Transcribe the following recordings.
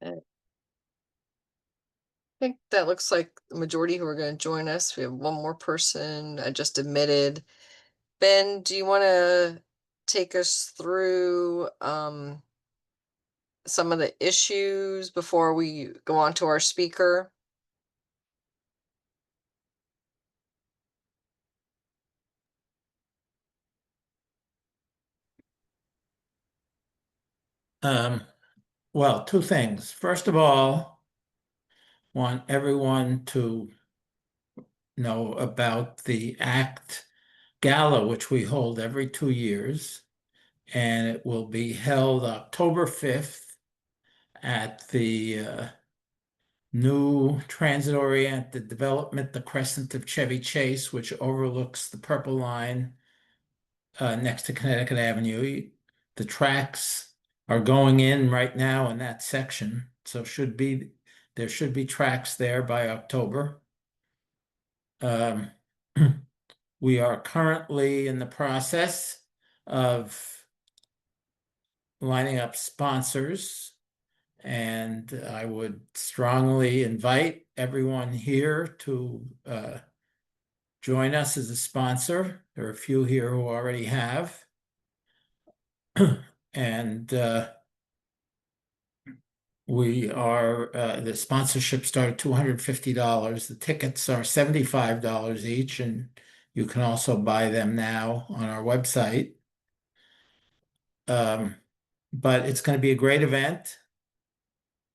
I think that looks like the majority who are going to join us. We have one more person I just admitted. Ben, do you want to take us through some of the issues before we go on to our speaker? Well, two things. First of all, want everyone to know about the ACT Gala, which we hold every 2 years, and it will be held October 5th at the new transit-oriented development, the Crescent of Chevy Chase, which overlooks the Purple Line next to Connecticut Avenue. The tracks are going in right now in that section, so there should be tracks there by October. We are currently in the process of lining up sponsors, and I would strongly invite everyone here to join us as a sponsor. There are a few here who already have. And the sponsorship start at $250. The tickets are $75 each, and you can also buy them now on our website. But it's going to be a great event,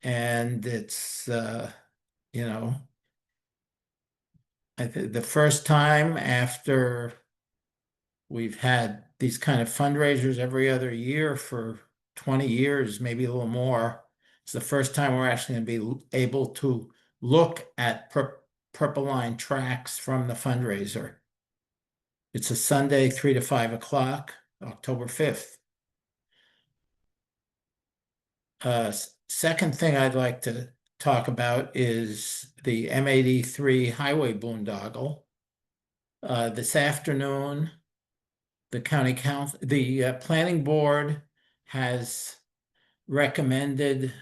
and it's you know, I think the first time after we've had these kind of fundraisers every other year for 20 years, maybe a little more. It's the first time we're actually going to be able to look at Purple Line tracks from the fundraiser. It's a Sunday, 3 to 5 o'clock, October 5th. Second thing I'd like to talk about is the M83 highway boondoggle. This afternoon, the planning board has recommended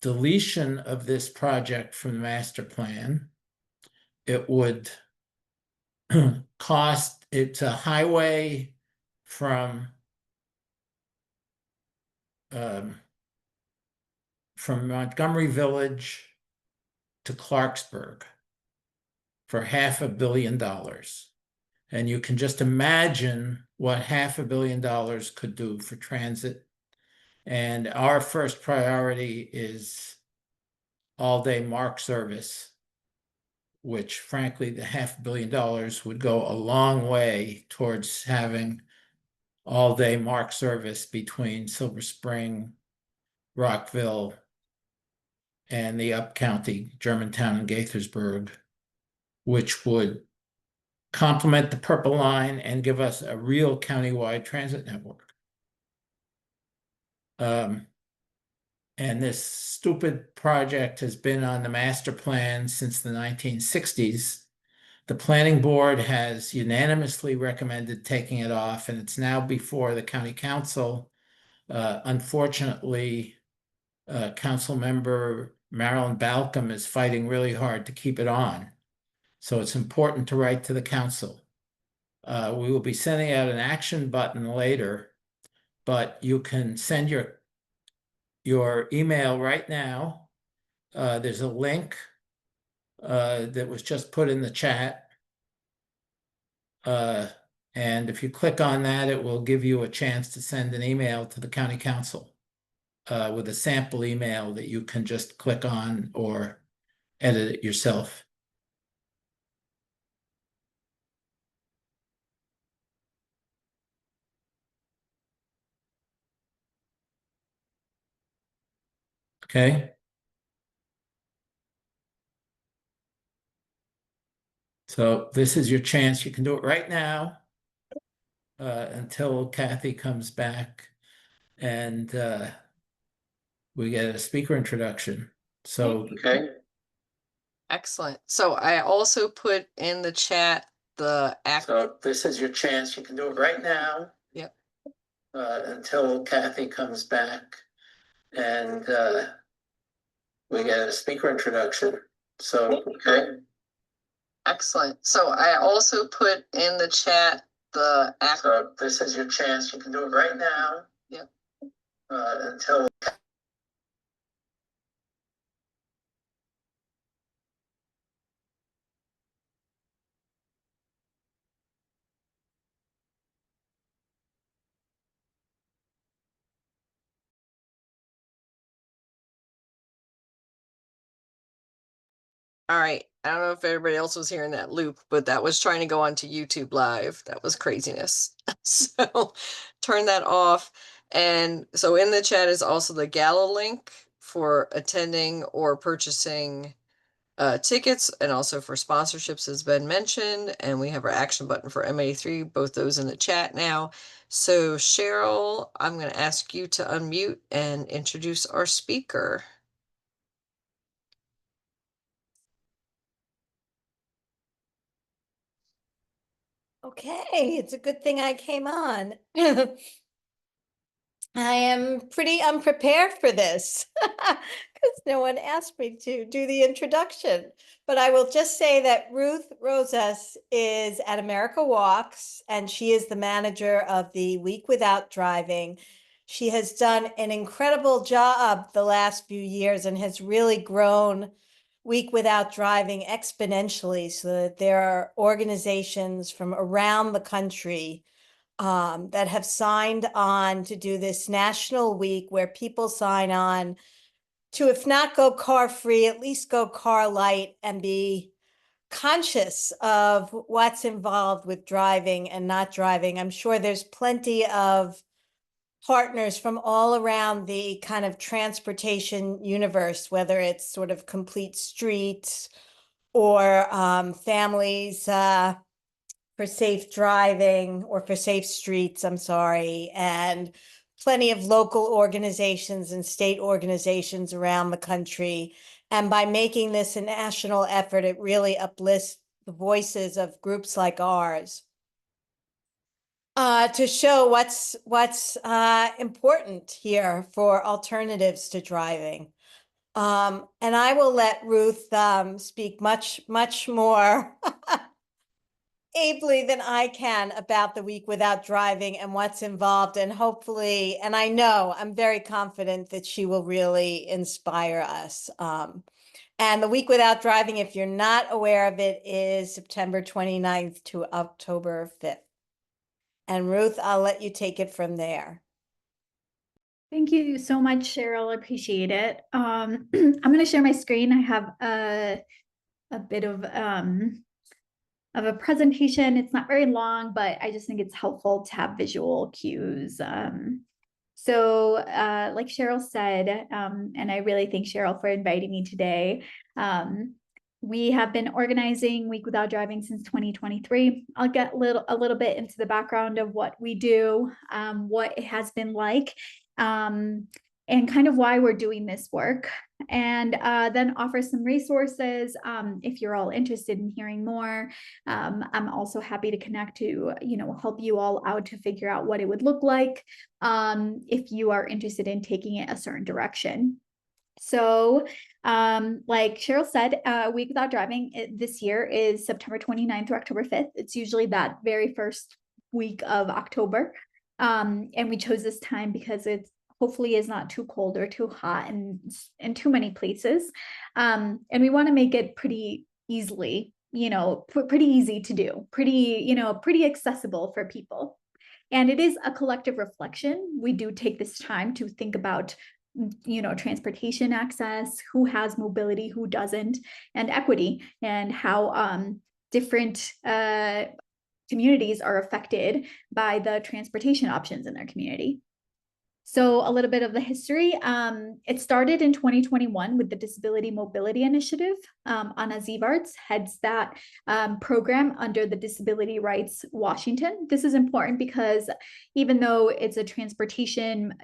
deletion of this project from the master plan. It would it's a highway from Montgomery Village to Clarksburg for $500 million. And you can just imagine what $500 million could do for transit. And our first priority is all-day MARC service, which frankly, the $500 million would go a long way towards having all-day MARC service between Silver Spring, Rockville, and the up-county, Germantown and Gaithersburg, which would complement the Purple Line and give us a real countywide transit network. And this stupid project has been on the master plan since the 1960s. The planning board has unanimously recommended taking it off, and it's now before the county council. Unfortunately, council member Marilyn Balcom is fighting really hard to keep it on. So it's important to write to the council. We will be sending out an action button later, but you can send your email right now. There's a link that was just put in the chat. And if you click on that, it will give you a chance to send an email to the county council with a sample email that you can just click on or edit it yourself. Okay. So this is your chance. You can do it right now until Kathy comes back and we get a speaker introduction. So, okay. Excellent. So I also put in the chat the act. So this is your chance. You can do it right now. Yep. Until Kathy comes back And we get a speaker introduction. So, okay. Excellent. So I also put in the chat the app. So this is your chance. You can do it right now. Yeah. Until All right. I don't know if everybody else was hearing that loop, but that was trying to go onto YouTube Live. That was craziness. So turn that off. And so in the chat is also the gala link for attending or purchasing tickets, and also for sponsorships has been mentioned. And we have our action button for M83, both those in the chat now. So Cheryl, I'm going to ask you to unmute and introduce our speaker. Okay, it's a good thing I came on. I am pretty unprepared for this because no one asked me to do the introduction. But I will just say that Ruth Rosas is at America Walks, and she is the manager of the Week Without Driving. She has done an incredible job the last few years and has really grown Week Without Driving exponentially, so that there are organizations from around the country that have signed on to do this national week where people sign on to, if not go car free, at least go car light and be conscious of what's involved with driving and not driving. I'm sure there's plenty of partners from all around the kind of transportation universe, whether it's sort of complete streets or families for safe driving or for safe streets, I'm sorry, and plenty of local organizations and state organizations around the country. And by making this a national effort, it really uplifts the voices of groups like ours to show what's important here for alternatives to driving. And I will let Ruth speak much more ably than I can about the Week Without Driving and what's involved. And hopefully, and I know, I'm very confident that she will really inspire us. And the Week Without Driving, if you're not aware of it, is September 29th to October 5th. And Ruth, I'll let you take it from there. Thank you so much, Cheryl. I appreciate it. I'm going to share my screen. I have a bit of a presentation. It's not very long, but I just think it's helpful to have visual cues. So like Cheryl said, and I really thank Cheryl for inviting me today, we have been organizing Week Without Driving since 2023. I'll get a little bit into the background of what we do, what it has been like, and kind of why we're doing this work, and then offer some resources if you're all interested in hearing more. I'm also happy to connect to, help you all out to figure out what it would look like if you are interested in taking it a certain direction. So like Cheryl said, Week Without Driving this year is September 29th through October 5th. It's usually that very first week of October. And we chose this time because it's hopefully is not too cold or too hot in too many places. And we want to make it pretty easily, pretty easy to do, pretty accessible for people. And it is a collective reflection. We do take this time to think about transportation access, who has mobility, who doesn't, and equity, and how different communities are affected by the transportation options in their community. So a little bit of the history. It started in 2021 with the Disability Mobility Initiative. Anna Zievarts heads that program under the Disability Rights Washington. This is important because even though it's a transportation,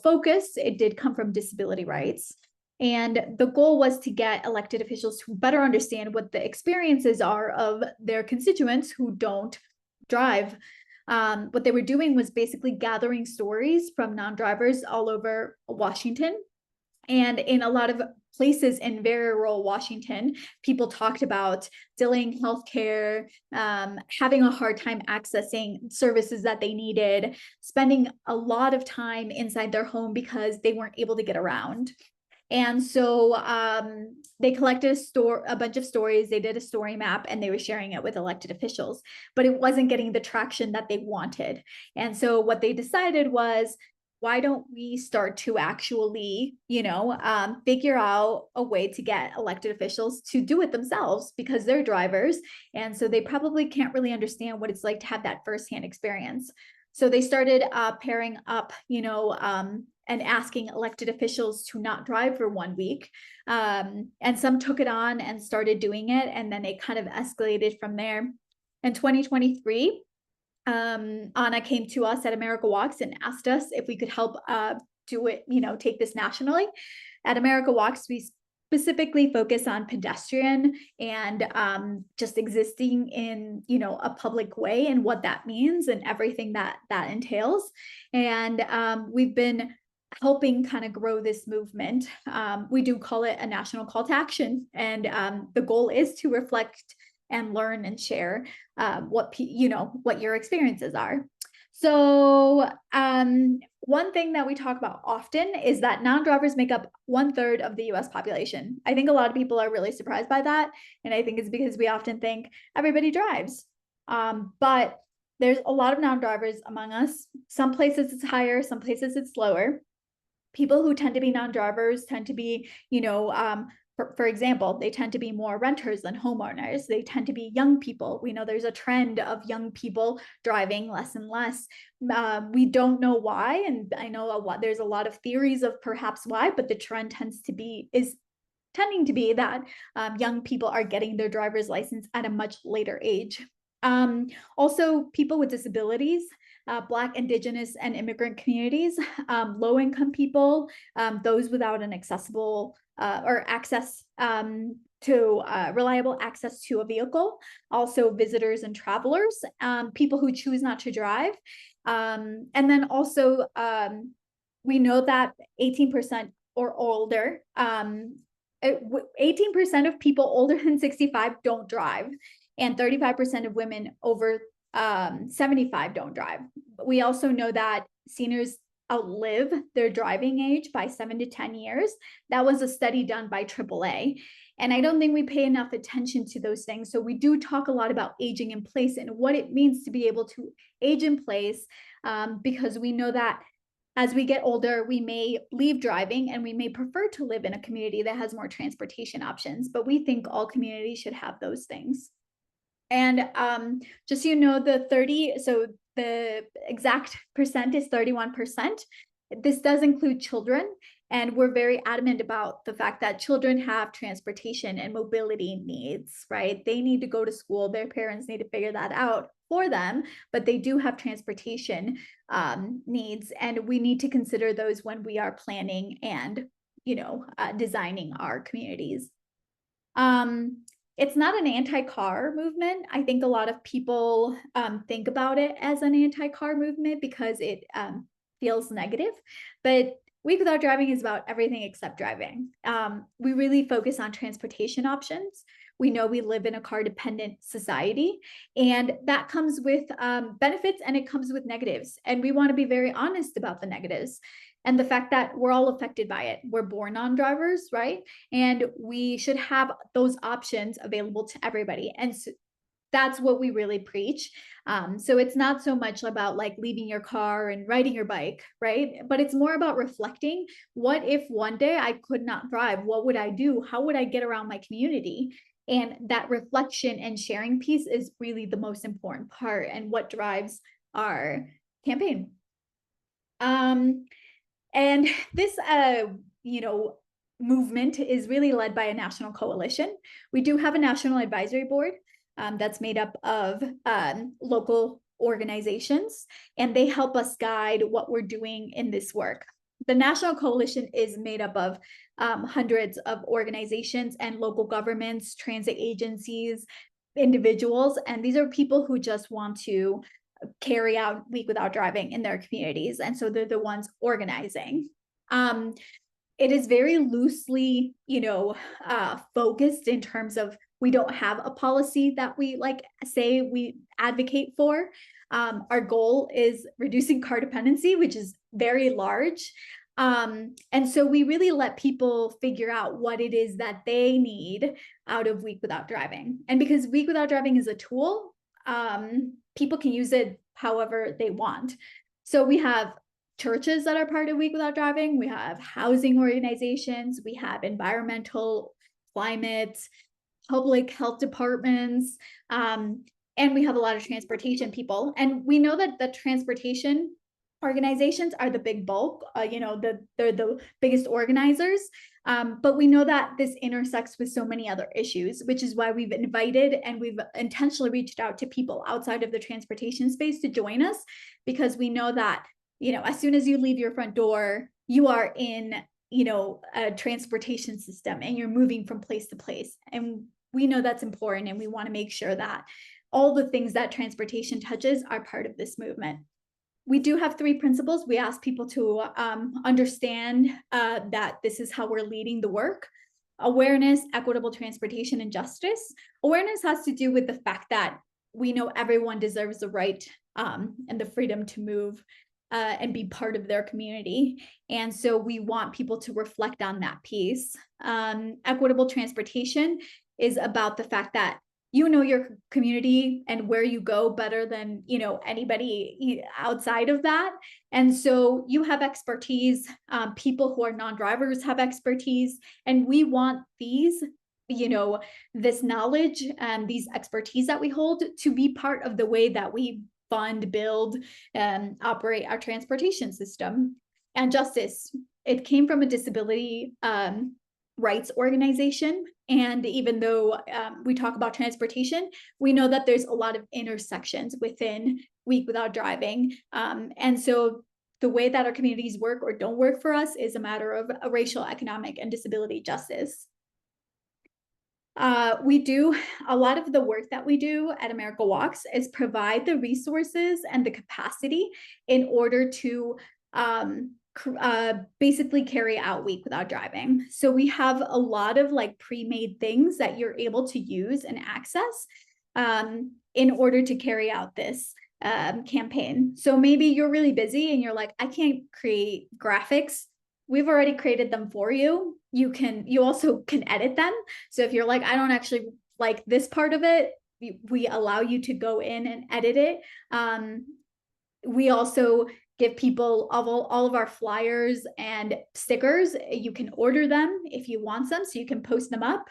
focus, it did come from disability rights. And the goal was to get elected officials to better understand what the experiences are of their constituents who don't drive. What they were doing was basically gathering stories from non-drivers all over Washington And in a lot of places in very rural Washington, people talked about delaying healthcare, having a hard time accessing services that they needed, spending a lot of time inside their home because they weren't able to get around. And so they collected a bunch of stories. They did a story map and they were sharing it with elected officials, but it wasn't getting the traction that they wanted. And so what they decided was, why don't we start to actually, figure out a way to get elected officials to do it themselves, because they're drivers. And so they probably can't really understand what it's like to have that firsthand experience. So they started pairing up, and asking elected officials to not drive for 1 week. And some took it on and started doing it. And then it kind of escalated from there. In 2023, Anna came to us at America Walks and asked us if we could help do it, take this nationally. At America Walks, we specifically focus on pedestrian and just existing in, a public way and what that means and everything that entails. And we've been helping kind of grow this movement. We do call it a national call to action. And the goal is to reflect and learn and share what your experiences are. So one thing that we talk about often is that non-drivers make up 1/3 of the US population. I think a lot of people are really surprised by that. And I think it's because we often think everybody drives. But there's a lot of non-drivers among us. Some places it's higher, some places it's lower. People who tend to be non-drivers tend to be, for example, they tend to be more renters than homeowners. They tend to be young people. We know there's a trend of young people driving less and less. We don't know why, and I know there's a lot of theories of perhaps why, but the trend is tending to be that young people are getting their driver's license at a much later age. Also, people with disabilities, Black, Indigenous, and immigrant communities, low-income people, those without an accessible or access to reliable access to a vehicle, also visitors and travelers, people who choose not to drive. And then also, we know that 18% or older, 18% of people older than 65 don't drive, and 35% of women over 75 don't drive. We also know that seniors outlive their driving age by 7 to 10 years. That was a study done by AAA. And I don't think we pay enough attention to those things. So we do talk a lot about aging in place and what it means to be able to age in place, because we know that as we get older, we may leave driving and we may prefer to live in a community that has more transportation options, but we think all communities should have those things. And just so you know, the exact percent is 31%. This does include children, and we're very adamant about the fact that children have transportation and mobility needs, right? They need to go to school. Their parents need to figure that out for them, but they do have transportation needs, and we need to consider those when we are planning and, designing our communities. It's not an anti-car movement. I think a lot of people think about it as an anti-car movement because it feels negative, but Week Without Driving is about everything except driving. We really focus on transportation options. We know we live in a car-dependent society, and that comes with benefits and it comes with negatives. And we want to be very honest about the negatives and the fact that we're all affected by it. We're born non-drivers, right? And we should have those options available to everybody. And so that's what we really preach. So it's not so much about like leaving your car and riding your bike, right? But it's more about reflecting, what if one day I could not drive? What would I do? How would I get around my community? And that reflection and sharing piece is really the most important part and what drives our campaign. And this, movement is really led by a national coalition. We do have a national advisory board that's made up of local organizations, and they help us guide what we're doing in this work. The national coalition is made up of hundreds of organizations and local governments, transit agencies, individuals, and these are people who just want to carry out Week Without Driving in their communities. And so they're the ones organizing. it is very loosely, focused in terms of, we don't have a policy that we say we advocate for. Our goal is reducing car dependency, which is very large. And so we really let people figure out what it is that they need out of Week Without Driving. And because Week Without Driving is a tool, people can use it however they want. So we have churches that are part of Week Without Driving. We have housing organizations. We have environmental, climate, public health departments. And we have a lot of transportation people. And we know that the transportation organizations are the big bulk, they're the biggest organizers. But we know that this intersects with so many other issues, which is why we've invited and we've intentionally reached out to people outside of the transportation space to join us, because we know that, as soon as you leave your front door, you are in, a transportation system and you're moving from place to place. And we know that's important. And we want to make sure that all the things that transportation touches are part of this movement. We do have 3 principles. We ask people to understand that this is how we're leading the work: awareness, equitable transportation, and justice. Awareness has to do with the fact that we know everyone deserves the right and the freedom to move and be part of their community. And so we want people to reflect on that piece. Equitable transportation is about the fact that your community and where you go better than anybody outside of that. And so you have expertise, people who are non-drivers have expertise, and we want this knowledge and these expertise that we hold to be part of the way that we fund, build, and operate our transportation system. And justice, it came from a disability rights organization. And even though we talk about transportation, we know that there's a lot of intersections within Week Without Driving. And so the way that our communities work or don't work for us is a matter of racial, economic, and disability justice. We do a lot of the work that we do at America Walks is provide the resources and the capacity in order to basically carry out Week Without Driving. So we have a lot of pre-made things that you're able to use and access in order to carry out this campaign. So maybe you're really busy and you're like, I can't create graphics. We've already created them for you. You also can edit them. So if you're like, I don't actually like this part of it, we allow you to go in and edit it. We also give people all of our flyers and stickers. You can order them if you want them, so you can post them up.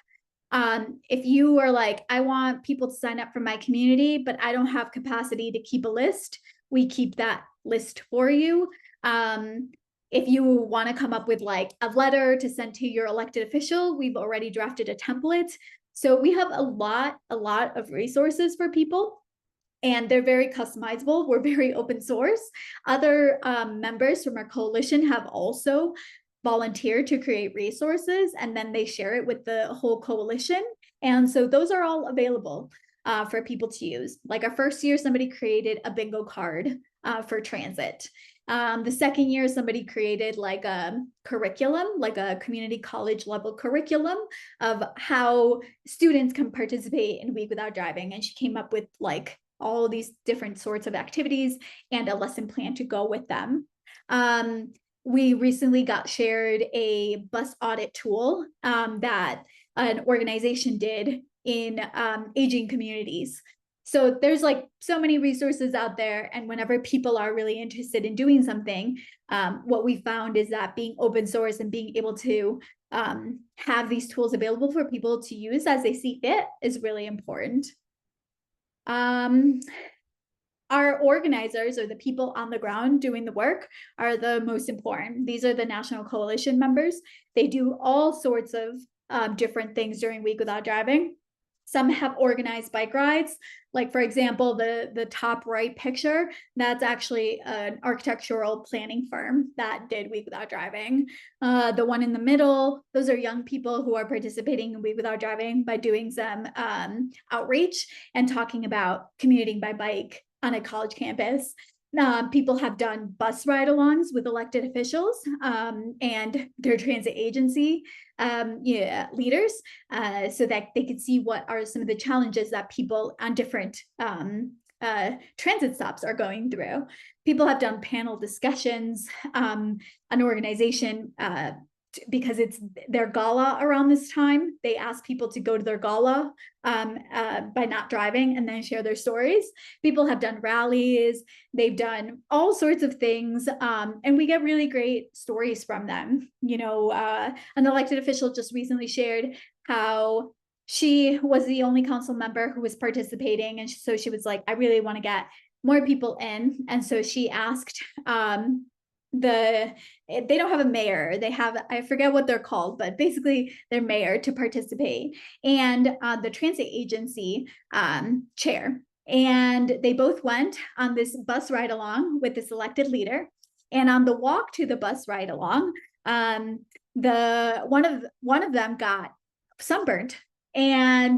If you are like, I want people to sign up for my community, but I don't have capacity to keep a list, we keep that list for you. If you want to come up with a letter to send to your elected official, we've already drafted a template. So we have a lot of resources for people, and they're very customizable. We're very open source. Other members from our coalition have also volunteered to create resources, and then they share it with the whole coalition. And so those are all available for people to use. Like our first year, somebody created a bingo card for transit. The second year, somebody created a curriculum, a community college level curriculum of how students can participate in Week Without Driving. And she came up with all these different sorts of activities and a lesson plan to go with them. We recently got shared a bus audit tool that an organization did in aging communities. So there's so many resources out there. And whenever people are really interested in doing something, what we found is that being open source and being able to have these tools available for people to use as they see fit is really important. Our organizers, or the people on the ground doing the work, are the most important. These are the National Coalition members. They do all sorts of different things during Week Without Driving. Some have organized bike rides. For example, the top right picture, that's actually an architectural planning firm that did Week Without Driving. The one in the middle, those are young people who are participating in Week Without Driving by doing some outreach and talking about commuting by bike on a college campus. People have done bus ride-alongs with elected officials and their transit agency leaders, so that they could see what are some of the challenges that people on different transit stops are going through. People have done panel discussions. An organization, because it's their gala around this time, they ask people to go to their gala by not driving and then share their stories. People have done rallies, they've done all sorts of things, and we get really great stories from them. You know, an elected official just recently shared how she was the only council member who was participating, and so she was like, I really want to get more people in, and so she asked they don't have a mayor, they have, I forget what they're called, but basically their mayor to participate, and the transit agency chair, and they both went on this bus ride along with this elected leader. And on the walk to the bus ride along, one of them got sunburned, and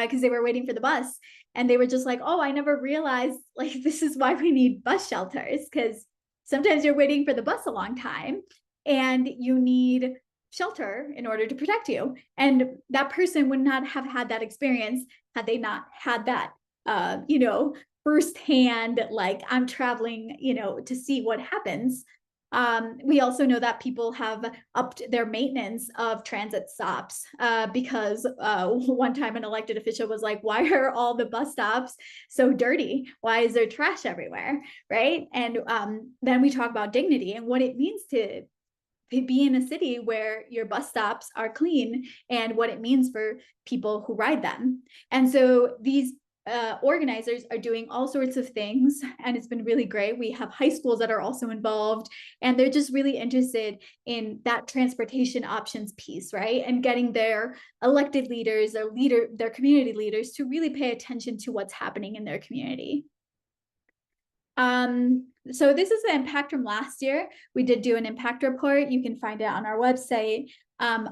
because they were waiting for the bus, and they were just like, oh, I never realized, like, this is why we need bus shelters, because sometimes you're waiting for the bus a long time and you need shelter in order to protect you. And that person would not have had that experience had they not had that, firsthand, like, I'm traveling, to see what happens. We also know that people have upped their maintenance of transit stops because one time an elected official was like, why are all the bus stops so dirty? Why is there trash everywhere? Right. And then we talk about dignity and what it means to be in a city where your bus stops are clean and what it means for people who ride them. And so these organizers are doing all sorts of things, and it's been really great. We have high schools that are also involved, and they're just really interested in that transportation options piece, right? And getting their elected leaders, their community leaders to really pay attention to what's happening in their community. So this is the impact from last year. We did do an impact report. You can find it on our website,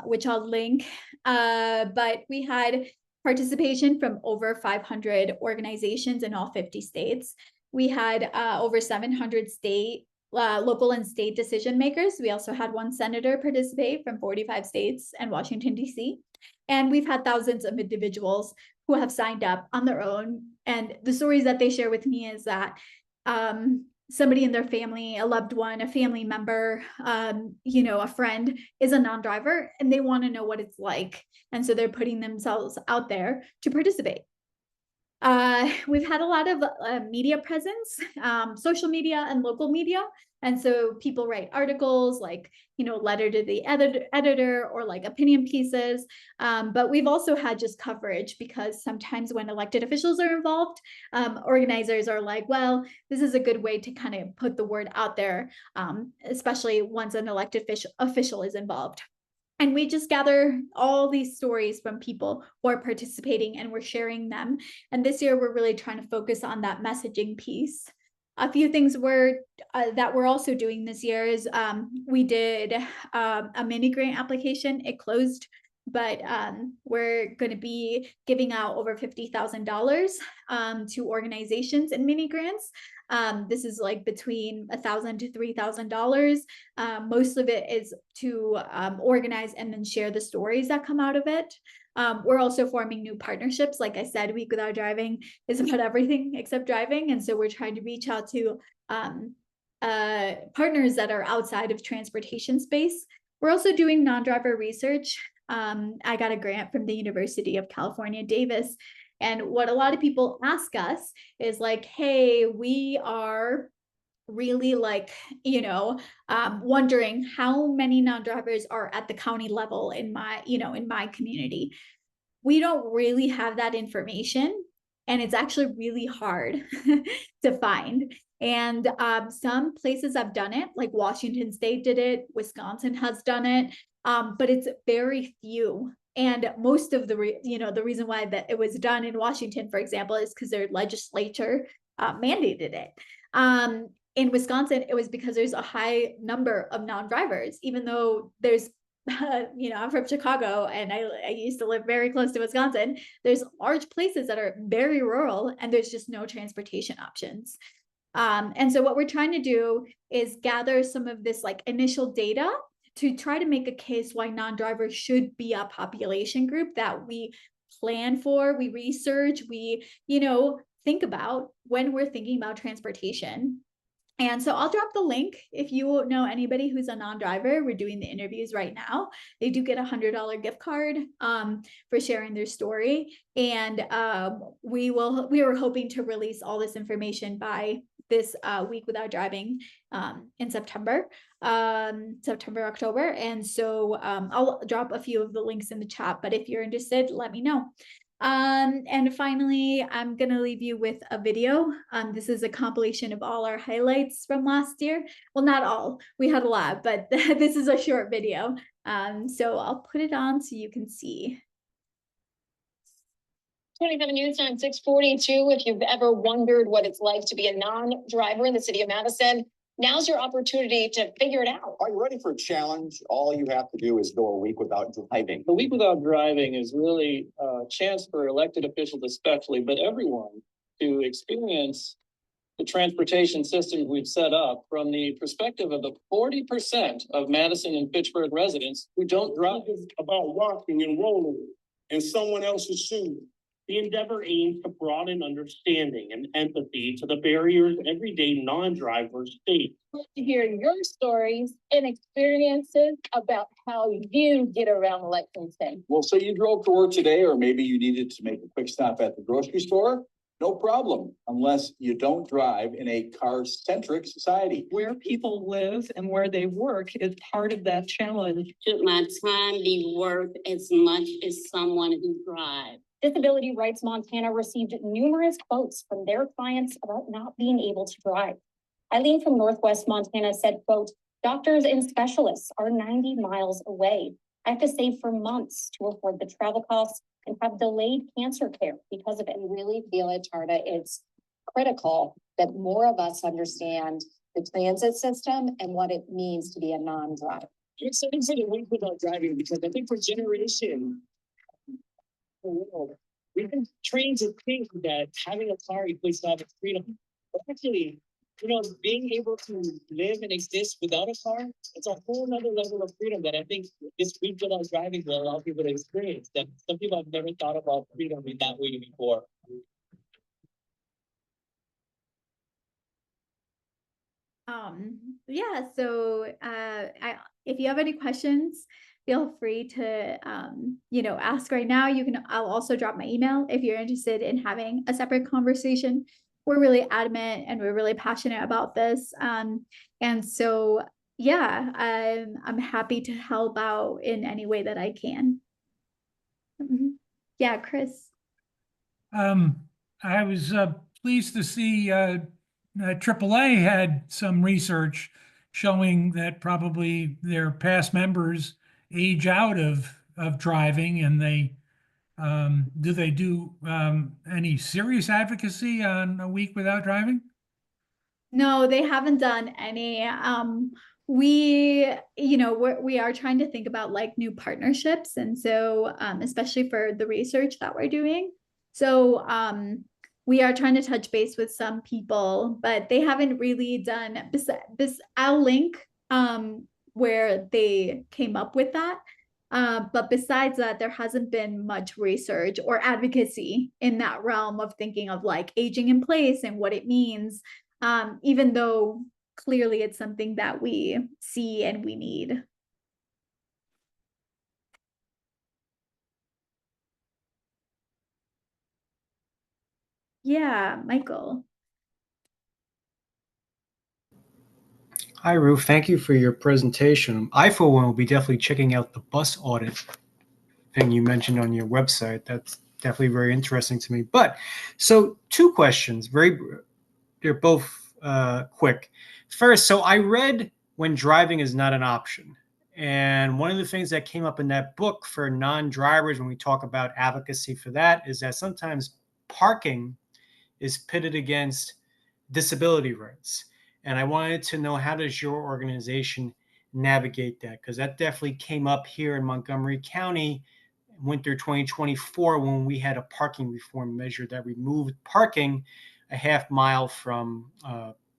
which I'll link. But we had participation from over 500 organizations in all 50 states. We had over 700 local and state decision makers. We also had one senator participate from 45 states and Washington, D.C. And we've had thousands of individuals who have signed up on their own. And the stories that they share with me is that somebody in their family, a loved one, a family member, a friend is a non-driver, and they want to know what it's like. And so they're putting themselves out there to participate. We've had a lot of media presence, social media and local media. And so people write articles like, letter to the editor or like opinion pieces. But we've also had just coverage, because sometimes when elected officials are involved, organizers are like, well, this is a good way to kind of put the word out there, especially once an elected official is involved. And we just gather all these stories from people who are participating, and we're sharing them. And this year, we're really trying to focus on that messaging piece. A few things that we're also doing this year is we did a mini grant application. It closed, but we're going to be giving out over $50,000 to organizations in mini grants. This is like between $1,000 to $3,000. Most of it is to organize and then share the stories that come out of it. We're also forming new partnerships. Like I said, Week Without Driving is about everything except driving. And so we're trying to reach out to partners that are outside of transportation space. We're also doing non-driver research. I got a grant from the University of California, Davis. And what a lot of people ask us is like, hey, we are really wondering how many non-drivers are at the county level in my community. We don't really have that information, and it's actually really hard to find. And some places have done it, like Washington State did it, Wisconsin has done it, but it's very few. And most of the reason why that it was done in Washington, for example, is because their legislature mandated it. In Wisconsin, it was because there's a high number of non-drivers, even though there's, I'm from Chicago, and I used to live very close to Wisconsin. There's large places that are very rural, and there's just no transportation options. And so what we're trying to do is gather some of this like initial data to try to make a case why non-drivers should be a population group that we plan for, we research, we, think about when we're thinking about transportation. And so I'll drop the link if you know anybody who's a non-driver. We're doing the interviews right now. They do get $100 gift card for sharing their story. And we were hoping to release all this information by this week without driving in September, October. And so I'll drop a few of the links in the chat, but if you're interested, let me know. And finally, I'm going to leave you with a video. This is a compilation of all our highlights from last year. Well, not all, we had a lot, but this is a short video. So I'll put it on so you can see. 27 News Time 642. If you've ever wondered what it's like to be a non-driver in the city of Madison, now's your opportunity to figure it out. Are you ready for a challenge? All you have to do is go a week without driving. The week without driving is really a chance for elected officials especially, but everyone to experience the transportation systems we've set up from the perspective of the 40% of Madison and Fitchburg residents who don't drive. It's about walking and rolling in someone else's shoes. The endeavor aims to broaden understanding and empathy to the barriers everyday non-drivers face. To hear your stories and experiences about how you get around Lexington. Well, say you drove to work today, or maybe you needed to make a quick stop at the grocery store. No problem, unless you don't drive in a car-centric society. Where people live and where they work is part of that challenge. Should my time be worth as much as someone who drives? Disability Rights Montana received numerous quotes from their clients about not being able to drive. Eileen from Northwest Montana said, quote, "Doctors and specialists are 90 miles away. I have to save for months to afford the travel costs and have delayed cancer care because of it." I really feel it, Tarda. It's critical that more of us understand the transit system and what it means to be a non-driver. I'm excited for the week without driving because I think for generations, we've been trained to think that having a car equates to having freedom. But actually, being able to live and exist without a car, it's a whole nother level of freedom that I think this week without driving will allow people to experience. That some people have never thought about freedom in that way before. Yeah, so if you have any questions, feel free to ask right now. I'll also drop my email if you're interested in having a separate conversation. We're really adamant and we're really passionate about this. And so yeah, I'm happy to help out in any way that I can. Yeah, Chris. I was pleased to see AAA had some research showing that probably their past members age out of driving, and they do any serious advocacy on a week without driving? No, they haven't done any. We are trying to think about like new partnerships, and so especially for the research that we're doing. So we are trying to touch base with some people, but they haven't really done this. I'll link where they came up with that. But besides that, there hasn't been much research or advocacy in that realm of thinking of like aging in place and what it means, even though clearly it's something that we see and we need. Yeah, Michael. Hi, Ruth. Thank you for your presentation. I, for one, will be definitely checking out the bus audit thing you mentioned on your website. That's definitely very interesting to me. But so 2 questions, they're both quick. First, so I read When Driving is Not an Option. And one of the things that came up in that book for non-drivers when we talk about advocacy for that is that sometimes parking is pitted against disability rights. And I wanted to know, how does your organization navigate that? Because that definitely came up here in Montgomery County, winter 2024, when we had a parking reform measure that removed parking a half mile from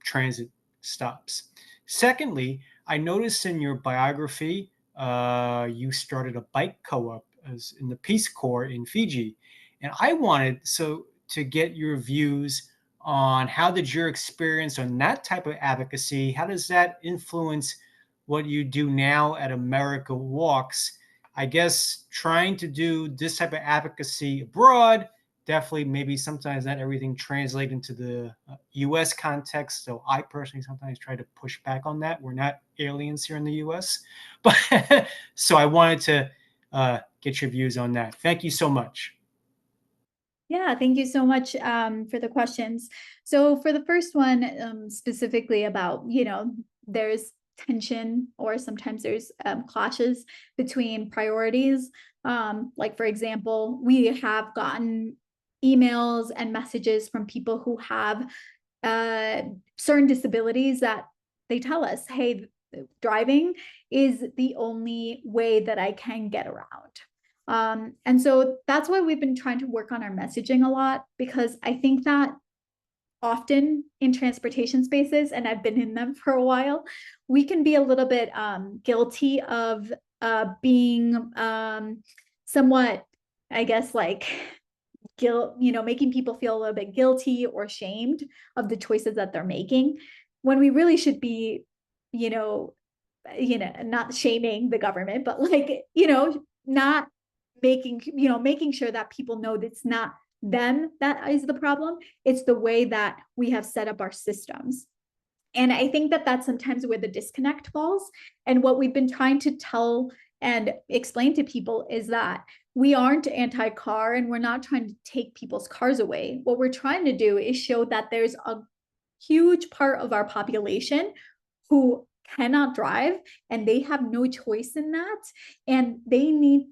transit stops. Secondly, I noticed in your biography, you started a bike co-op as in the Peace Corps in Fiji. And I wanted to get your views on how did your experience on that type of advocacy, how does that influence what you do now at America Walks? I guess trying to do this type of advocacy abroad, definitely maybe sometimes not everything translates into the US context. So I personally sometimes try to push back on that. We're not aliens here in the US. But so I wanted to get your views on that. Thank you so much. Yeah, thank you so much for the questions. So for the first one, specifically about, there's tension or sometimes there's clashes between priorities. Like, for example, we have gotten emails and messages from people who have certain disabilities that they tell us, hey, driving is the only way that I can get around. And so that's why we've been trying to work on our messaging a lot, because I think that often in transportation spaces, and I've been in them for a while, we can be a little bit guilty of being somewhat, I guess, like guilt, making people feel a little bit guilty or shamed of the choices that they're making, when we really should be, not shaming the government, but not making sure that people know that it's not them that is the problem. It's the way that we have set up our systems. And I think that that's sometimes where the disconnect falls. And what we've been trying to tell and explain to people is that we aren't anti-car and we're not trying to take people's cars away. What we're trying to do is show that there's a huge part of our population who cannot drive and they have no choice in that, and they need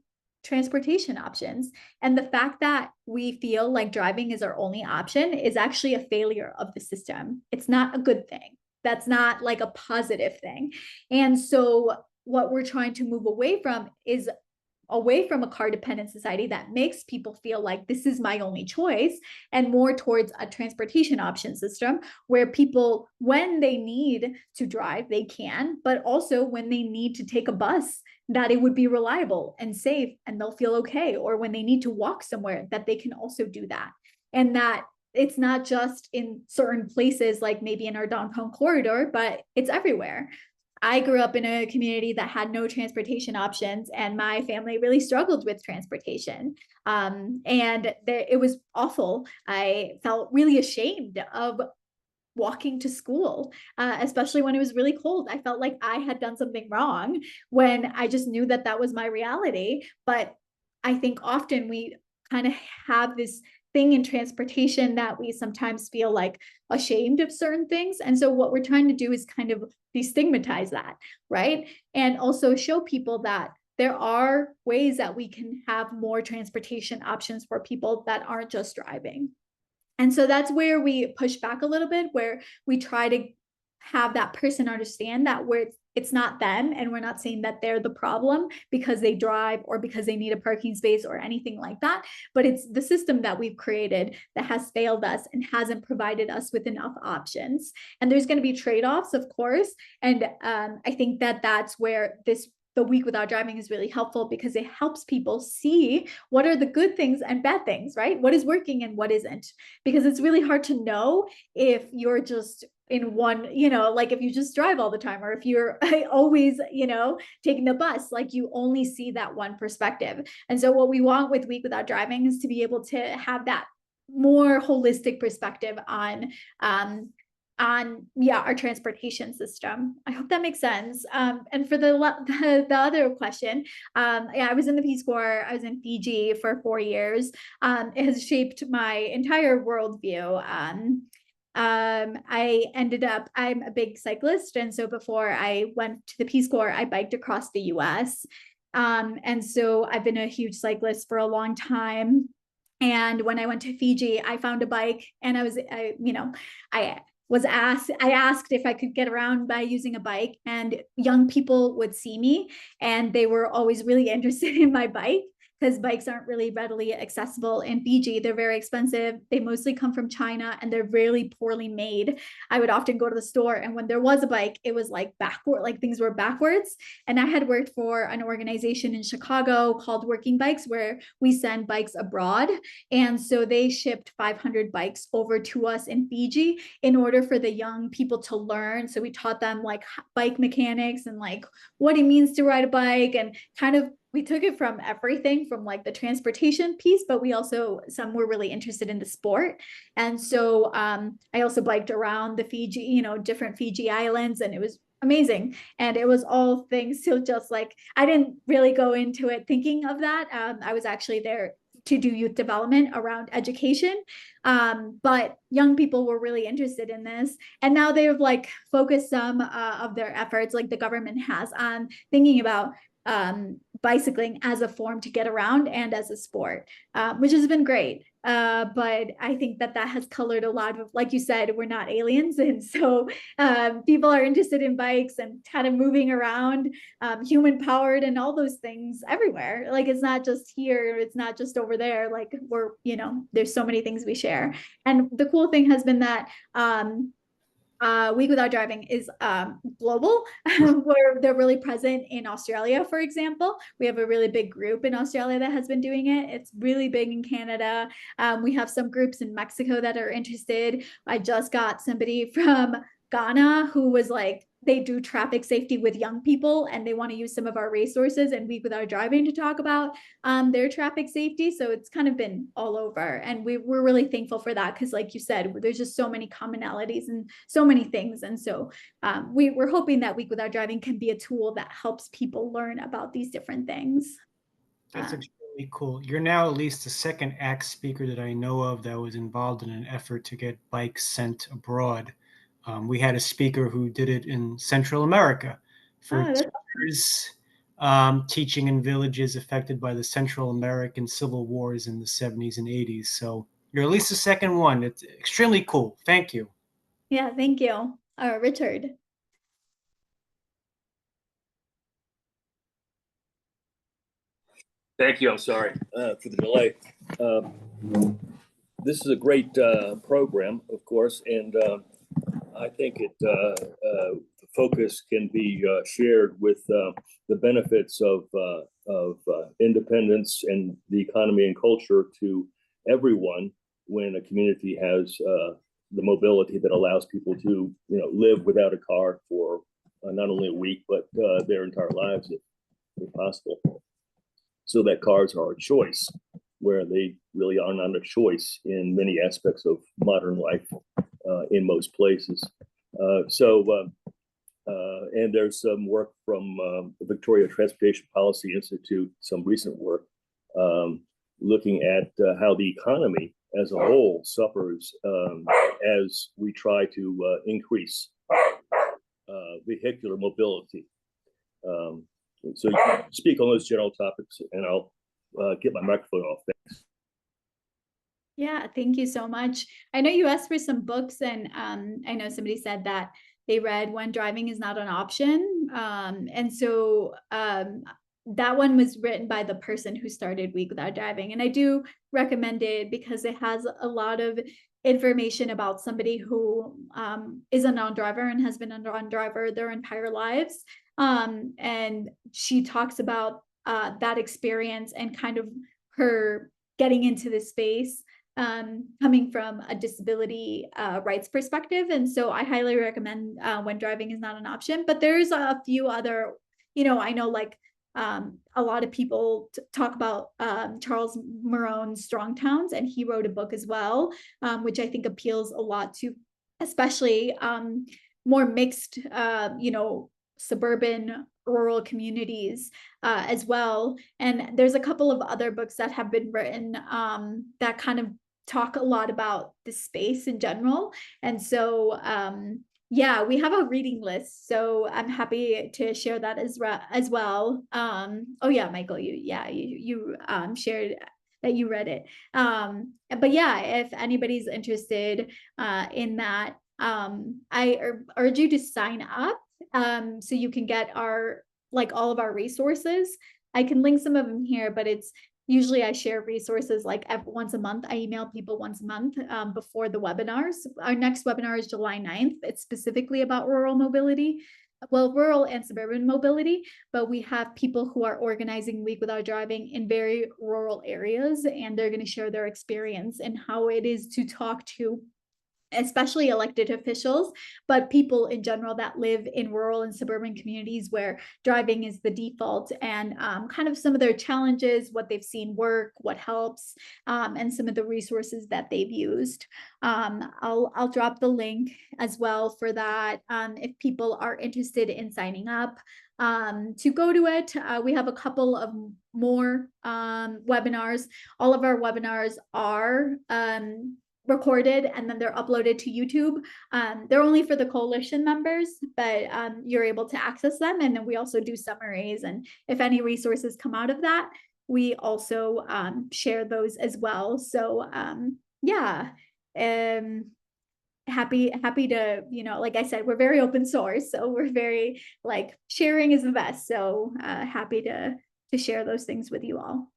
transportation options. And the fact that we feel like driving is our only option is actually a failure of the system. It's not a good thing. That's not like a positive thing. And so what we're trying to move away from is away from a car dependent society that makes people feel like this is my only choice, and more towards a transportation option system where people, when they need to drive, they can, but also when they need to take a bus, that it would be reliable and safe and they'll feel okay. Or when they need to walk somewhere, that they can also do that. And that it's not just in certain places, like maybe in our downtown corridor, but it's everywhere. I grew up in a community that had no transportation options, and my family really struggled with transportation. It was awful. I felt really ashamed of walking to school, especially when it was really cold. I felt like I had done something wrong when I just knew that that was my reality. But I think often we kind of have this thing in transportation that we sometimes feel like ashamed of certain things. And so what we're trying to do is kind of destigmatize that, right? And also show people that there are ways that we can have more transportation options for people that aren't just driving. And so that's where we push back a little bit, where we try to have that person understand that it's not them, and we're not saying that they're the problem because they drive or because they need a parking space or anything like that, but it's the system that we've created that has failed us and hasn't provided us with enough options. And there's going to be trade-offs, of course, and I think that that's where the week without driving is really helpful, because it helps people see what are the good things and bad things, right? What is working and what isn't, because it's really hard to know if you're just in one, like if you just drive all the time, or if you're always, taking the bus, like you only see that one perspective. And so what we want with Week Without Driving is to be able to have that more holistic perspective on our transportation system. I hope that makes sense. And for the other question, I was in the Peace Corps. I was in Fiji for 4 years. It has shaped my entire worldview. I'm a big cyclist. And so before I went to the Peace Corps, I biked across the US. And so I've been a huge cyclist for a long time. And when I went to Fiji, I found a bike, and I asked if I could get around by using a bike, and young people would see me and they were always really interested in my bike, because bikes aren't really readily accessible in Fiji. They're very expensive. They mostly come from China and they're really poorly made. I would often go to the store, and when there was a bike, it was like backward, like things were backwards. And I had worked for an organization in Chicago called Working Bikes, where we send bikes abroad. And so they shipped 500 bikes over to us in Fiji in order for the young people to learn. So we taught them like bike mechanics and like what it means to ride a bike, and kind of we took it from everything from like the transportation piece, but we also, some were really interested in the sport. And so I also biked around the Fiji, you know, different Fiji islands, and it was amazing. And it was all things to just like, I didn't really go into it thinking of that. I was actually there to do youth development around education. But young people were really interested in this. And now they've like focused some of their efforts, like the government has, on thinking about bicycling as a form to get around and as a sport, which has been great. But I think that has colored a lot of, like you said, we're not aliens. And so people are interested in bikes and kind of moving around, human powered and all those things everywhere. Like it's not just here, it's not just over there. Like we're, you know, there's so many things we share. And the cool thing has been that Week Without Driving is global, where they're really present in Australia, for example. We have a really big group in Australia that has been doing it. It's really big in Canada. We have some groups in Mexico that are interested. I just got somebody from Ghana who was like, they do traffic safety with young people, and they want to use some of our resources and Week Without Driving to talk about their traffic safety. So it's kind of been all over, and we're really thankful for that, because like you said, there's just so many commonalities and so many things. And so we're hoping that Week Without Driving can be a tool that helps people learn about these different things. That's extremely cool. You're now at least the second ACT speaker that I know of that was involved in an effort to get bikes sent abroad. We had a speaker who did it in Central America for 2 years, teaching in villages affected by the Central American civil wars in the 70s and 80s. So you're at least the second one. It's extremely cool. Thank you. Yeah, thank you. Richard. Thank you. I'm sorry for the delay. This is a great program, of course, and I think the focus can be shared with the benefits of independence and the economy and culture to everyone when a community has the mobility that allows people to, you know, live without a car for not only a week but their entire lives, if possible. So that cars are a choice, where they really are not a choice in many aspects of modern life in most places. And there's some work from the Victoria Transportation Policy Institute, some recent work looking at how the economy as a whole suffers as we try to increase vehicular mobility. So you can speak on those general topics, and I'll get my microphone off. Thanks. Yeah, thank you so much. I know you asked for some books, and I know somebody said that they read When Driving is Not an Option. And so that one was written by the person who started Week Without Driving. And I do recommend it because it has a lot of information about somebody who is a non-driver and has been a non-driver their entire lives. And she talks about that experience and kind of her getting into this space coming from a disability rights perspective. And so I highly recommend When Driving is Not an Option. But there's a few other, you know, I know like a lot of people talk about Charles Marone's Strong Towns, and he wrote a book as well, which I think appeals a lot to especially more mixed, you know, suburban rural communities as well. And there's a couple of other books that have been written that kind of talk a lot about the space in general. And so yeah, we have a reading list, so I'm happy to share that as well. Oh yeah, Michael, you shared that you read it. But yeah, if anybody's interested in that, I urge you to sign up so you can get our, like all of our resources. I can link some of them here, but it's, usually I share resources like once a month. I email people once a month before the webinars. Our next webinar is July 9th. It's specifically about rural mobility. Well, rural and suburban mobility, but we have people who are organizing Week Without Driving in very rural areas, and they're going to share their experience and how it is to talk to especially elected officials, but people in general that live in rural and suburban communities where driving is the default, and kind of some of their challenges, what they've seen work, what helps, and some of the resources that they've used. I'll drop the link as well for that if people are interested in signing up to go to it. We have a couple of more webinars. All of our webinars are recorded and then they're uploaded to YouTube. They're only for the coalition members, but you're able to access them. And then we also do summaries. And if any resources come out of that, we also share those as well. So yeah, happy to, you know, like I said, we're very open source. So we're very like sharing is the best. So happy to share those things with you all.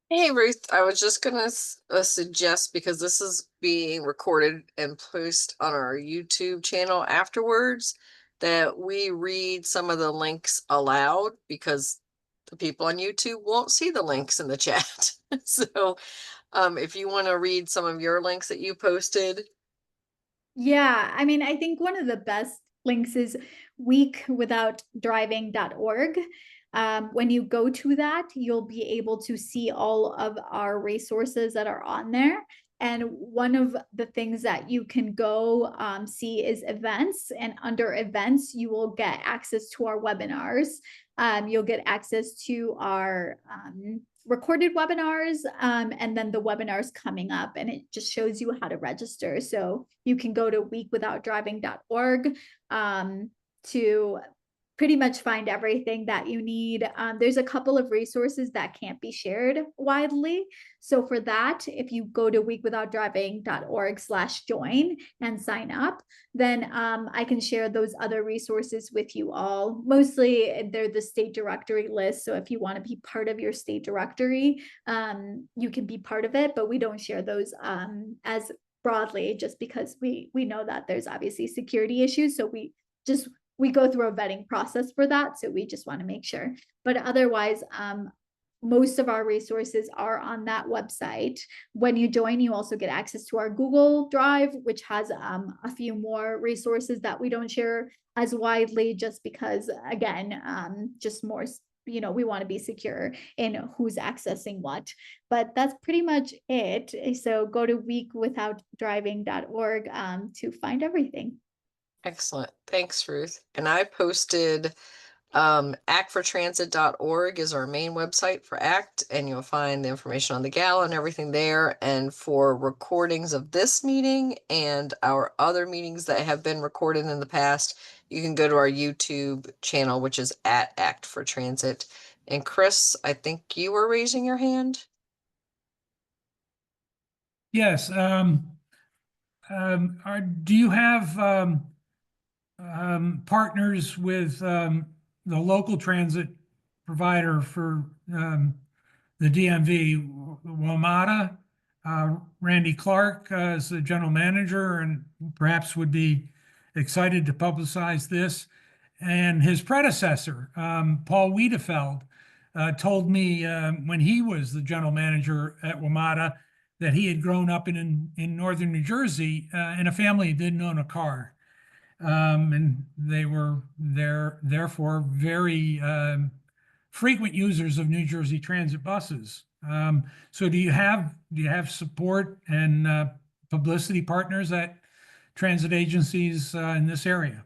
Hey, Ruth, I was just gonna suggest, because this is being recorded and posted on our YouTube channel afterwards, that we read some of the links aloud, because the people on YouTube won't see the links in the chat. So if you want to read some of your links that you posted. Yeah, I mean, I think one of the best links is weekwithoutdriving.org. When you go to that, you'll be able to see all of our resources that are on there. And one of the things that you can go see is events. And under events, you will get access to our webinars. You'll get access to our recorded webinars and then the webinars coming up, and it just shows you how to register. So you can go to weekwithoutdriving.org to pretty much find everything that you need. There's a couple of resources that can't be shared widely. So for that, if you go to weekwithoutdriving.org/join and sign up, then I can share those other resources with you all. Mostly they're the state directory list. So if you want to be part of your state directory, you can be part of it, but we don't share those as broadly, just because we know that there's obviously security issues. So we go through a vetting process for that. So we just want to make sure. But otherwise, most of our resources are on that website. When you join, you also get access to our Google Drive, which has a few more resources that we don't share as widely, just because, again, just more, you know, we want to be secure in who's accessing what. But that's pretty much it. So go to weekwithoutdriving.org to find everything. Excellent. Thanks, Ruth. And I posted actfortransit.org is our main website for ACT, and you'll find the information on the gala and everything there. And for recordings of this meeting and our other meetings that have been recorded in the past, you can go to our YouTube channel, which is at Act for Transit. And Chris, I think you were raising your hand. Yes. Do you have partners with the local transit provider for the DMV, WMATA? Randy Clark is the general manager and perhaps would be excited to publicize this. And his predecessor, Paul Wiedefeld, told me when he was the general manager at WMATA that he had grown up in northern New Jersey in a family that didn't own a car. And they were therefore very frequent users of New Jersey Transit buses. So do you have support and publicity partners at transit agencies in this area?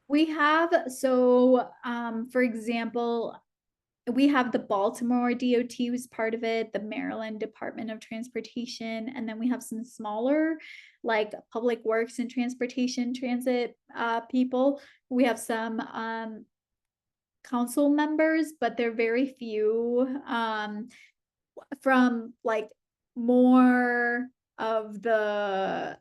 We have, so for example, we have the Baltimore DOT who's part of it, the Maryland Department of Transportation, and then we have some smaller like Public Works and Transportation Transit people. We have some council members, but they're very few from like more of the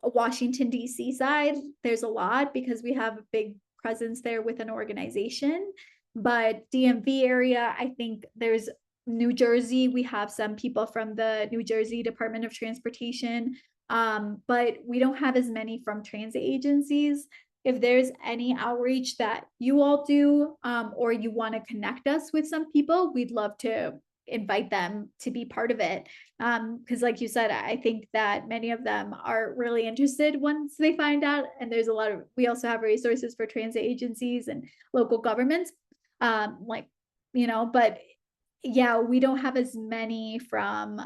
Washington, D.C. side. There's a lot because we have a big presence there with an organization. But DMV area, I think there's New Jersey, we have some people from the New Jersey Department of Transportation, but we don't have as many from transit agencies. If there's any outreach that you all do, or you want to connect us with some people, we'd love to invite them to be part of it. Because like you said, I think that many of them are really interested once they find out. And there's a lot of, we also have resources for transit agencies and local governments. Like, but yeah, we don't have as many from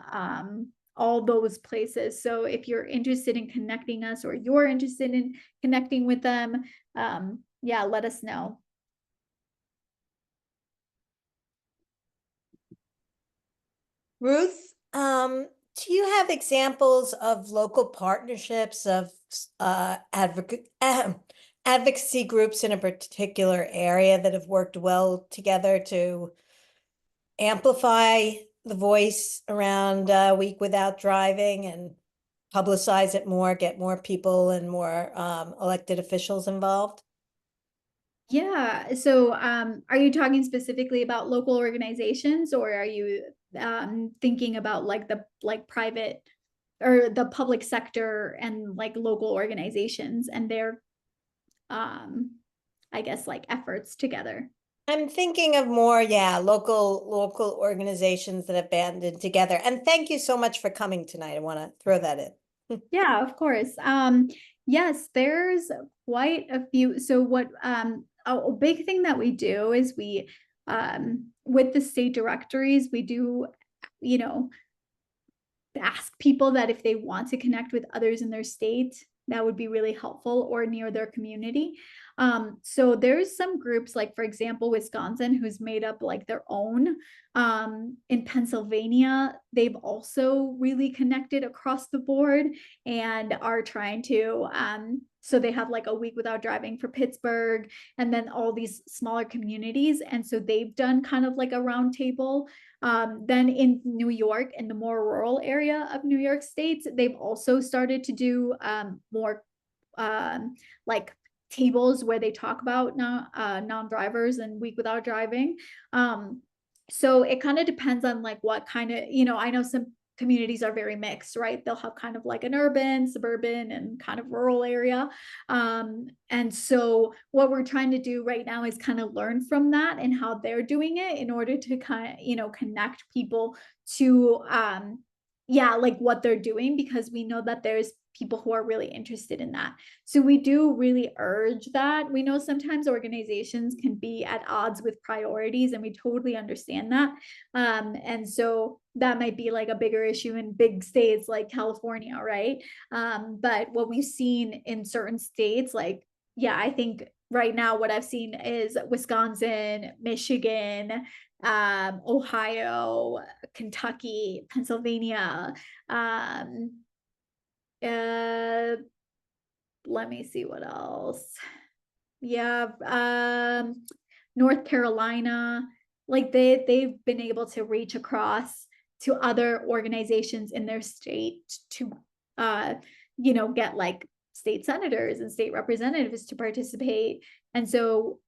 all those places. So if you're interested in connecting us, or you're interested in connecting with them, yeah, let us know. Ruth, do you have examples of local partnerships of advocacy groups in a particular area that have worked well together to amplify the voice around Week Without Driving and publicize it more, get more people and more elected officials involved? Yeah. So are you talking specifically about local organizations, or are you thinking about like the private or the public sector and like local organizations and their I guess like efforts together? I'm thinking of more, yeah, local organizations that have banded together. And thank you so much for coming tonight. I want to throw that in. Yeah, of course. Yes, there's quite a few. So what a big thing that we do is we with the state directories, we do, ask people that if they want to connect with others in their state, that would be really helpful, or near their community. So there's some groups, like for example, Wisconsin, who's made up like their own. In Pennsylvania, they've also really connected across the board and are trying to, so they have like a Week Without Driving for Pittsburgh, and then all these smaller communities. And so they've done kind of like a roundtable. Then in New York, in the more rural area of New York State, they've also started to do more like tables where they talk about non-drivers and Week Without Driving. So it kind of depends on like what kind of, I know some communities are very mixed, right? They'll have kind of like an urban, suburban, and kind of rural area. And so what we're trying to do right now is kind of learn from that and how they're doing it in order to kind of, connect people to, yeah, like what they're doing, because we know that there's people who are really interested in that. So we do really urge that. We know sometimes organizations can be at odds with priorities, and we totally understand that. And so that might be like a bigger issue in big states like California, right? But what we've seen in certain states, like, yeah, I think right now what I've seen is Wisconsin, Michigan, Ohio, Kentucky, Pennsylvania, let me see what else. Yeah, North Carolina, like they've been able to reach across to other organizations in their state to get like state senators and state representatives to participate. And so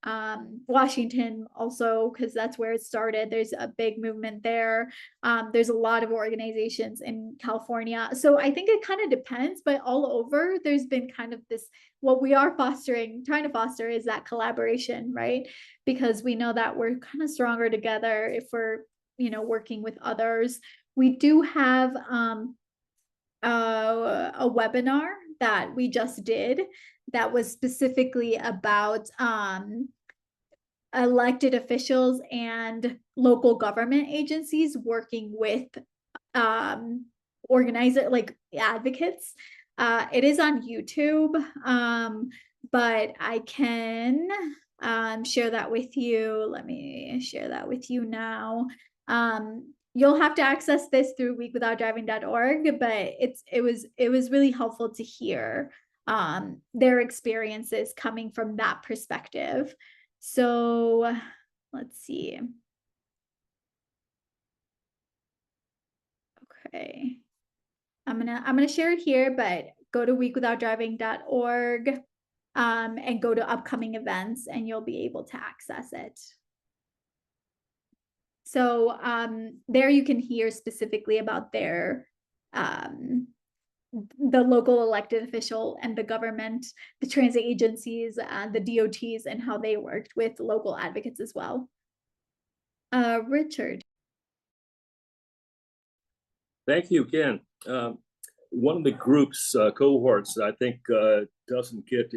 Washington also, because that's where it started, there's a big movement there. There's a lot of organizations in California. So I think it kind of depends, but all over there's been kind of this, what we are trying to foster is that collaboration, right? Because we know that we're kind of stronger together if we're, working with others. We do have a webinar that we just did that was specifically about elected officials and local government agencies working with organizer like advocates. It is on YouTube, but I can share that with you. Let me share that with you now. You'll have to access this through weekwithoutdriving.org, but it was really helpful to hear their experiences coming from that perspective. So let's see. Okay. I'm gonna share it here, but go to weekwithoutdriving.org and go to upcoming events, and you'll be able to access it. So there you can hear specifically about their the local elected official and the government, the transit agencies, the DOTs, and how they worked with local advocates as well. Richard. Thank you again. One of the group's cohorts that I think doesn't get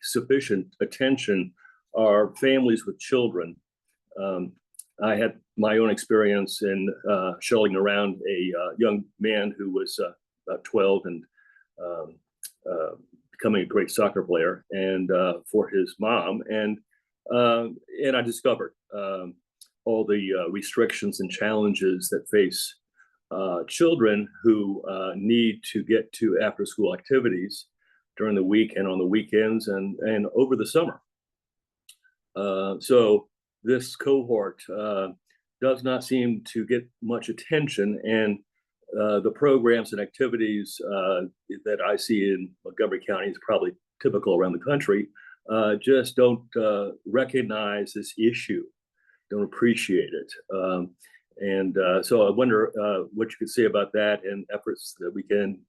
sufficient attention are families with children. I had my own experience in shuttling around a young man who was about 12 and becoming a great soccer player, and for his mom, and I discovered all the restrictions and challenges that face children who need to get to after-school activities during the week and on the weekends and over the summer. So this cohort does not seem to get much attention, and the programs and activities that I see in Montgomery County is probably typical around the country, just don't recognize this issue, don't appreciate it. So I wonder what you could say about that and efforts that we can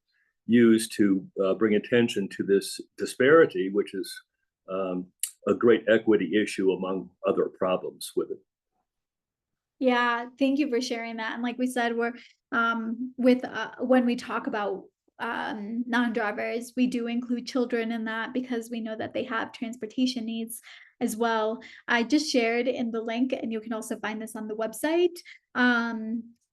use to bring attention to this disparity, which is a great equity issue among other problems with it. Yeah, thank you for sharing that. And like we said, we're when we talk about non-drivers, we do include children in that because we know that they have transportation needs as well. I just shared in the link, and you can also find this on the website.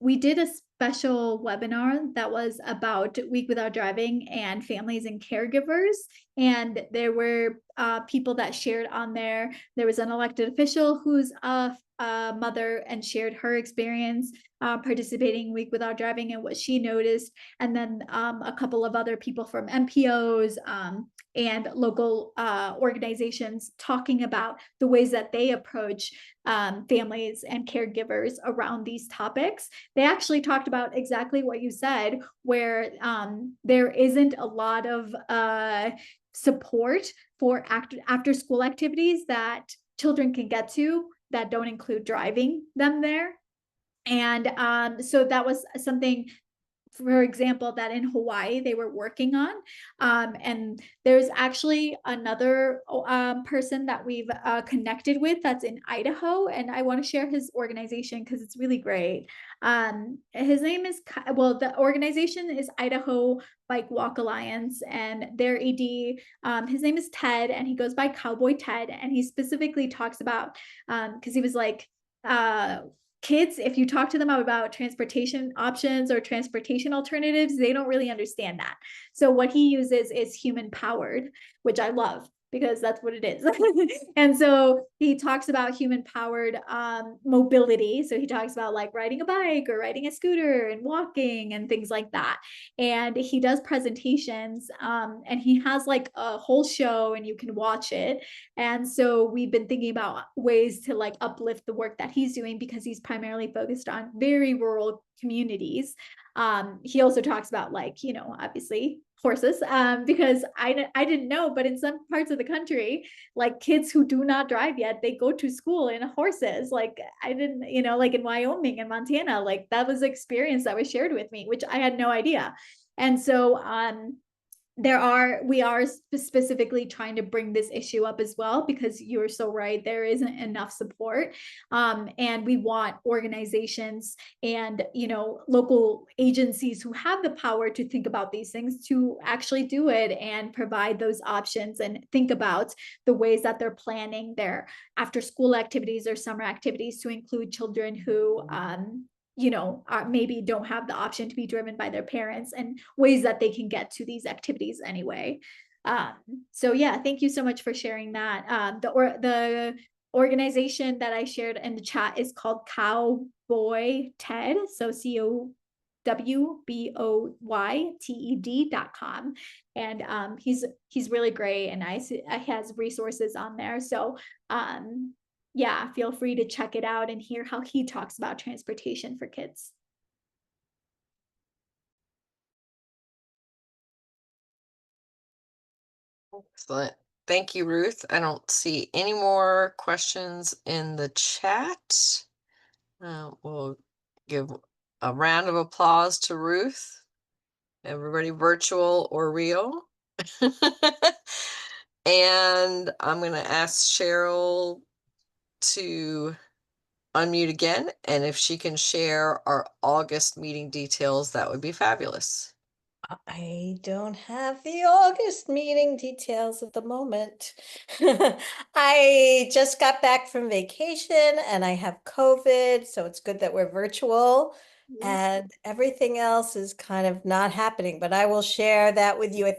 We did a special webinar that was about Week Without Driving and families and caregivers. And there were people that shared on there. There was an elected official who's a mother and shared her experience participating Week Without Driving and what she noticed. And then a couple of other people from MPOs and local organizations talking about the ways that they approach families and caregivers around these topics. They actually talked about exactly what you said, where there isn't a lot of support for after school activities that children can get to that don't include driving them there. And so that was something, for example, that in Hawaii they were working on. And there's actually another person that we've connected with that's in Idaho, and I want to share his organization because it's really great. His name is, well, the organization is Idaho Bike Walk Alliance, and their ED, his name is Ted, and he goes by Cowboy Ted, and he specifically talks about, because he was like, kids, if you talk to them about transportation options or transportation alternatives, they don't really understand that. So what he uses is human powered, which I love because that's what it is. And so he talks about human powered mobility. So he talks about like riding a bike or riding a scooter and walking and things like that. And he does presentations and he has like a whole show and you can watch it. And so we've been thinking about ways to like uplift the work that he's doing because he's primarily focused on very rural communities. He also talks about like, you know, obviously horses, because I didn't know, but in some parts of the country, like kids who do not drive yet, they go to school in horses. Like I didn't, you know, like in Wyoming and Montana, like that was the experience that was shared with me, which I had no idea. And so we are specifically trying to bring this issue up as well, because you're so right, there isn't enough support. And we want organizations and, you know, local agencies who have the power to think about these things to actually do it and provide those options and think about the ways that they're planning their after school activities or summer activities to include children who, you know, maybe don't have the option to be driven by their parents, and ways that they can get to these activities anyway. So yeah, thank you so much for sharing that. The organization that I shared in the chat is called Cowboy Ted. So COWBOYTED.com. And he's really great, and he has resources on there. So yeah, feel free to check it out and hear how he talks about transportation for kids. Excellent. Thank you, Ruth. I don't see any more questions in the chat. We'll give a round of applause to Ruth. Everybody, virtual or real. And I'm going to ask Cheryl to unmute again. And if she can share our August meeting details, that would be fabulous. I don't have the August meeting details at the moment. I just got back from vacation and I have COVID, so it's good that we're virtual. And everything else is kind of not happening, but I will share that with you. I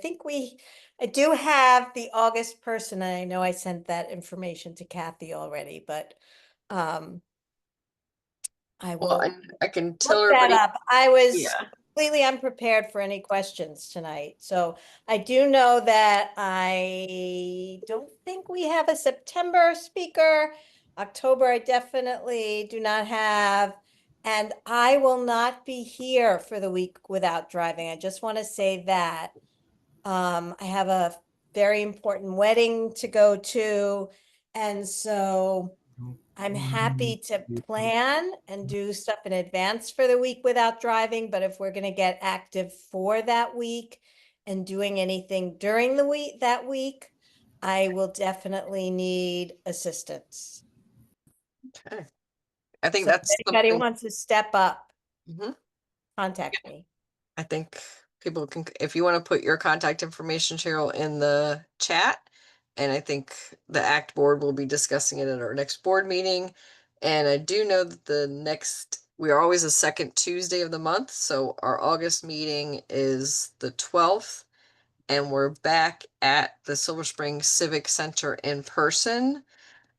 do have the August person, and I know I sent that information to Kathy already, but I Well, will I can tell look that everybody. up. I was Yeah. completely unprepared for any questions tonight. So I do know that I don't think we have a September speaker. October, I definitely do not have. And I will not be here for the week without driving. I just want to say that. I have a very important wedding to go to. And so I'm happy to plan and do stuff in advance for the week without driving, but if we're gonna get active for that week and doing anything during the week, that week, I will definitely need assistance. Okay. I think So if that's anybody something. wants to step up, Mhm. contact me. I think people can, if you want to put your contact information, Cheryl, in the chat, and I think the ACT board will be discussing it at our next board meeting. And I do know that we are always the second Tuesday of the month. So our August meeting is the 12th, and we're back at the Silver Spring Civic Center in person.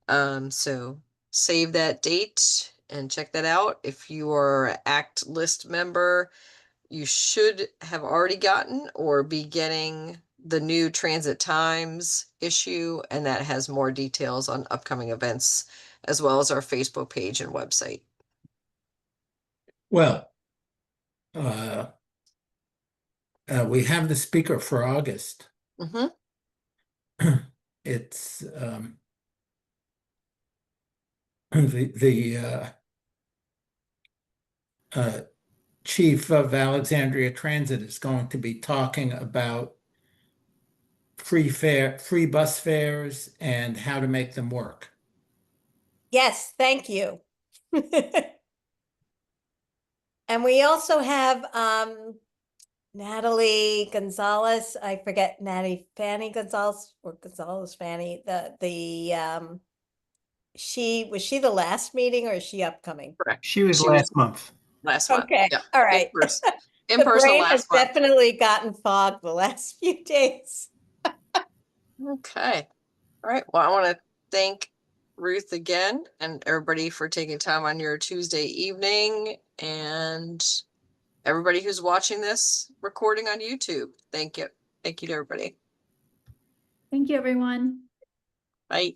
So save that date and check that out. If you are an ACT list member, you should have already gotten or be getting the new transit times issue, and that has more details on upcoming events as well as our Facebook page and website. Well, we have the speaker for August. It's the chief of Alexandria Transit is going to be talking about free bus fares and how to make them work. Yes, thank you. And we also have Natalie Gonzalez, I forget, Fanny Gonzalez or Gonzalez Fanny, was she the last meeting or is she upcoming? Correct. She was She was last month. last month. Okay, Yeah. all right. In The person brain has last month. definitely gotten fogged the last few days. Okay. All right. Well, I want to thank Ruth again and everybody for taking time on your Tuesday evening, and everybody who's watching this recording on YouTube. Thank you. Thank you to everybody. Thank you, everyone. Bye.